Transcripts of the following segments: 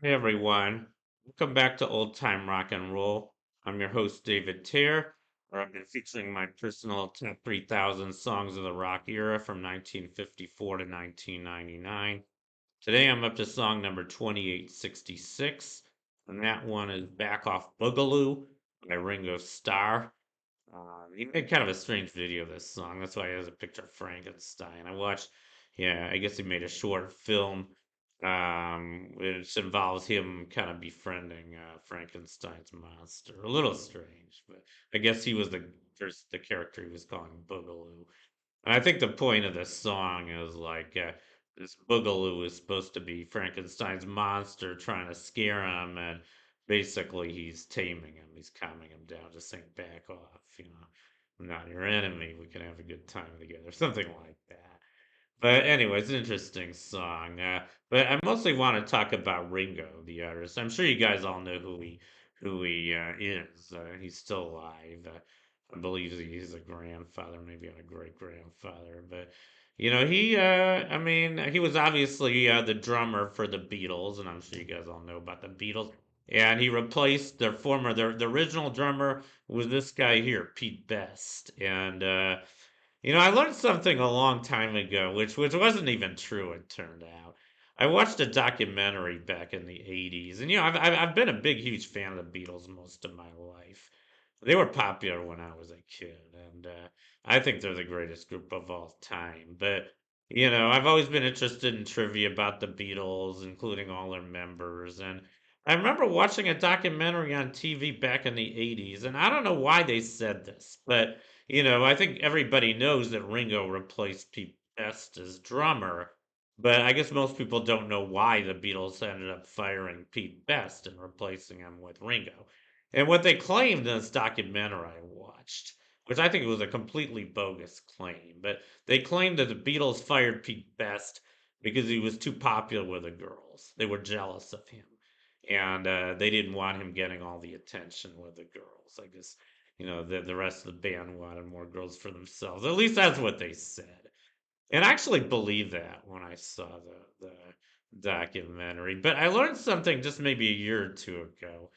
Hey everyone, welcome back to Old Time Rock and Roll. I'm your host, David Tear, where I've been featuring my personal top 3,000 songs of the rock era from 1954 to 1999. Today I'm up to song number 2866, and that one is Back Off Boogaloo by Ringo Starr. He made kind of a strange video of this song. That's why he has a picture of Frankenstein. Yeah, I guess he made a short film, which involves him kind of befriending Frankenstein's monster. A little strange, but I guess he was the character he was calling Boogaloo. And I think the point of this song is this Boogaloo is supposed to be Frankenstein's monster trying to scare him, and basically he's taming him. He's calming him down, just saying, "Back off, I'm not your enemy. We can have a good time together," something like that. But anyway, it's an interesting song. But I mostly want to talk about Ringo, the artist. I'm sure you guys all know who he is. He's still alive. I believe he's a grandfather, maybe a great grandfather. But I mean, he was obviously the drummer for the Beatles, and I'm sure you guys all know about the Beatles. And he replaced the original drummer was this guy here, Pete Best, and I learned something a long time ago, which wasn't even true. It turned out. I watched a documentary back in the '80s, and I've been a big, huge fan of the Beatles most of my life. They were popular when I was a kid, and I think they're the greatest group of all time. But I've always been interested in trivia about the Beatles, including all their members. And I remember watching a documentary on TV back in the '80s, and I don't know why they said this, but I think everybody knows that Ringo replaced Pete Best as drummer, but I guess most people don't know why the Beatles ended up firing Pete Best and replacing him with Ringo. And what they claimed in this documentary I watched, which I think was a completely bogus claim, but they claimed that the Beatles fired Pete Best because he was too popular with the girls. They were jealous of him. And they didn't want him getting all the attention with the girls. I guess the rest of the band wanted more girls for themselves. At least that's what they said. And I actually believe that when I saw the documentary. But I learned something just maybe a year or two ago,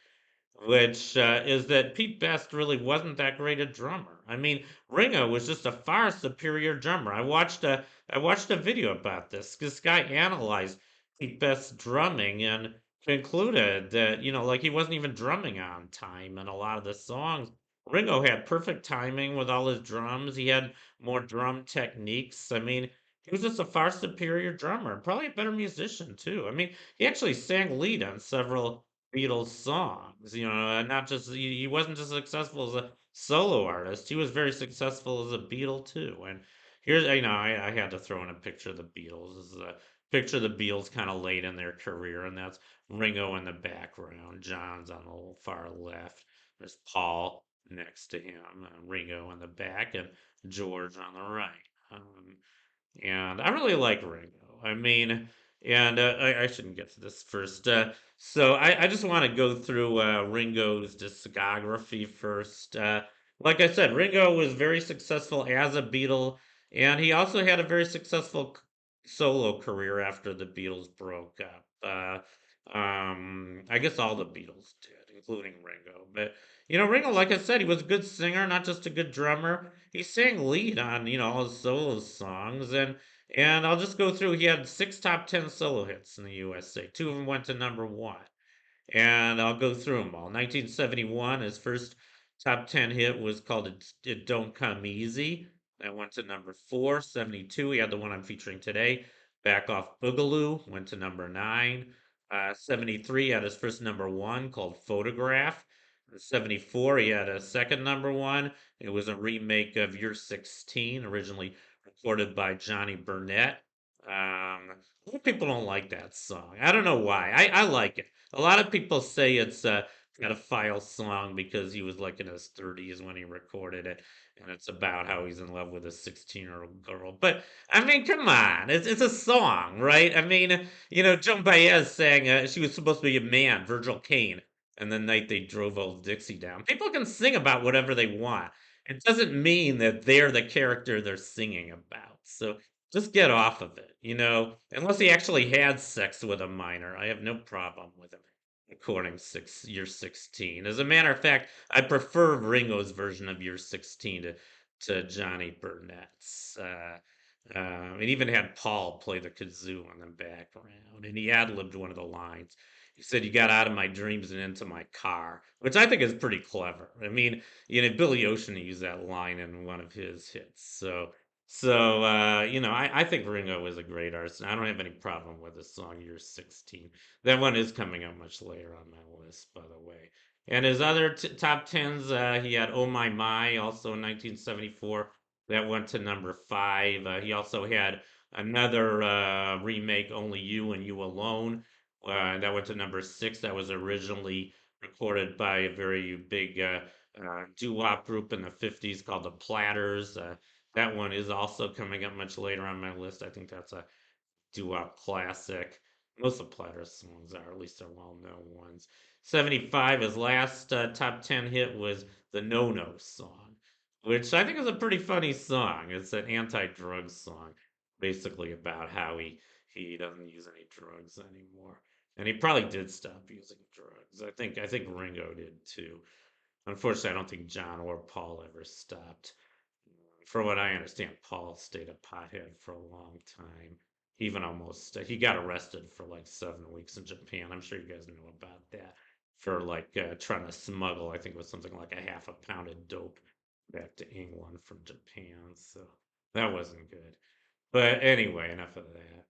which is that Pete Best really wasn't that great a drummer. I mean, Ringo was just a far superior drummer. I watched a video about this. This guy analyzed Pete Best's drumming and concluded that like he wasn't even drumming on time in a lot of the songs. Ringo had perfect timing with all his drums. He had more drum techniques. I mean, he was just a far superior drummer, probably a better musician too. I mean, he actually sang lead on several Beatles songs, and not just he wasn't just successful as a solo artist, he was very successful as a Beatle too. And here's I had to throw in a picture of the Beatles. This is a picture of the Beatles kind of late in their career, and that's Ringo in the background, John's on the far left, there's Paul next to him, Ringo in the back, and George on the right. And I really like Ringo. I mean, and I shouldn't get to this first. So I just want to go through Ringo's discography first. Like I said, Ringo was very successful as a Beatle, and he also had a very successful solo career after the Beatles broke up. I guess all the Beatles did, including Ringo. But Ringo, like I said, he was a good singer, not just a good drummer. He sang lead on all his solo songs, and I'll just go through. He had six top 10 solo hits in the USA. Two of them went to number one. And I'll go through them all. 1971, his first top 10 hit was called It Don't Come Easy. That went to number four. 72, he had the one I'm featuring today, Back Off Boogaloo, went to number nine. 73 had his first number one called Photograph. 74, he had a second number one. It was a remake of You're 16, originally recorded by Johnny Burnett. A lot of people don't like that song. I don't know why. I like it. A lot of people say it's a pedophile song because he was like in his 30s when he recorded it, and it's about how he's in love with a 16-year-old girl. But I mean, come on, it's a song, right? I mean, Joan Baez sang she was supposed to be a man, Virgil Caine, and the night they drove old Dixie down. People can sing about whatever they want. It doesn't mean that they're the character they're singing about. So just get off of it. unless he actually had sex with a minor, I have no problem with him recording Year 16. As a matter of fact, I prefer Ringo's version of Year 16 to Johnny Burnett's. It even had Paul play the kazoo in the background, and he ad-libbed one of the lines. He said, "You got out of my dreams and into my car," which I think is pretty clever. I mean, Billy Ocean used that line in one of his hits. I think Ringo is a great artist, and I don't have any problem with the song Year 16. That one is coming up much later on my list, by the way. And his other top tens, he had "Oh My," also in 1974. That went to number 5. He also had another remake, "Only You and You Alone." That went to number 6. That was originally recorded by a very big doo-wop group in the 50s called the Platters. That one is also coming up much later on my list. I think that's a doo-wop classic. Most of Platter's songs are, at least they're well-known ones. 75, his last top 10 hit was the No No song, which I think is a pretty funny song. It's an anti-drug song, basically about how he doesn't use any drugs anymore. And he probably did stop using drugs. I think Ringo did too. Unfortunately, I don't think John or Paul ever stopped. For what I understand, Paul stayed a pothead for a long time. He even almost he got arrested for like 7 weeks in Japan. I'm sure you guys know about that for like trying to smuggle. I think it was something like a half a pound of dope back to England from Japan. So that wasn't good. But anyway, enough of that.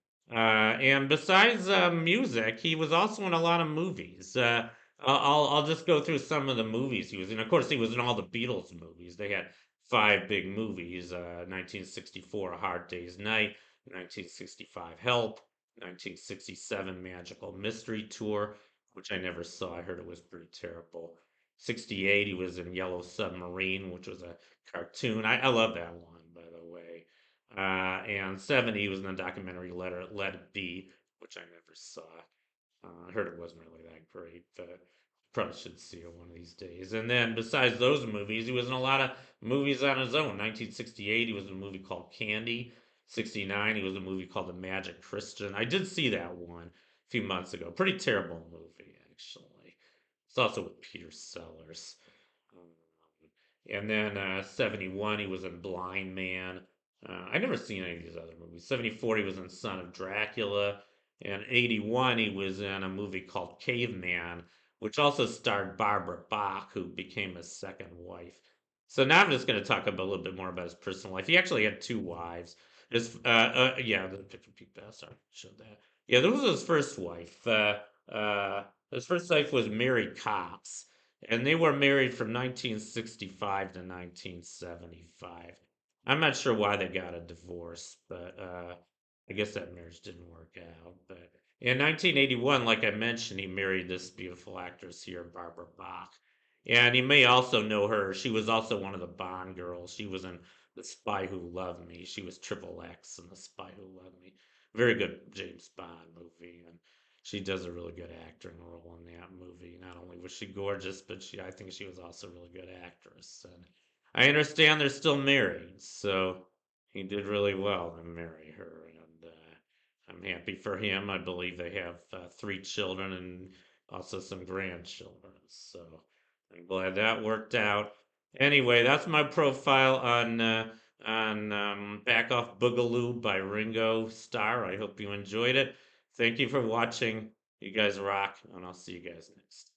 And besides music, he was also in a lot of movies. I'll just go through some of the movies he was in. Of course, he was in all the Beatles movies. They had 5 big movies: 1964, A Hard Day's Night; 1965, Help; 1967, Magical Mystery Tour, which I never saw. I heard it was pretty terrible. 68, he was in Yellow Submarine, which was a cartoon. I love that one, by the way. And 70, he was in the documentary Let It Be, which I never saw. I heard it wasn't really that great, but probably should see it one of these days. And then besides those movies, he was in a lot of movies on his own. 1968, he was in a movie called Candy. 69, he was in a movie called The Magic Christian. I did see that one a few months ago. Pretty terrible movie, actually. It's also with Peter Sellers. Um, and then 71, he was in Blind Man. I never seen any of these other movies. 74, he was in Son of Dracula. And 81, he was in a movie called Caveman, which also starred Barbara Bach, who became his second wife. So now I'm just going to talk about a little bit more about his personal life. He actually had 2 wives. Yeah, the picture peek bastard showed that. Yeah, this was his first wife. His first wife was Mary Cox, and they were married from 1965 to 1975. I'm not sure why they got a divorce, but I guess that marriage didn't work out. But in 1981, like I mentioned, he married this beautiful actress here, Barbara Bach. And you may also know her. She was also one of the Bond girls. She was in The Spy Who Loved Me. She was Triple X in The Spy Who Loved Me. Very good James Bond movie. And she does a really good acting role in that movie. Not only was she gorgeous, but I think she was also a really good actress. And I understand they're still married, so he did really well to marry her, and I'm happy for him. I believe they have 3 children and also some grandchildren, so I'm glad that worked out. Anyway, that's my profile on Back Off Boogaloo by Ringo Starr. I hope you enjoyed it. Thank you for watching. You guys rock, and I'll see you guys next.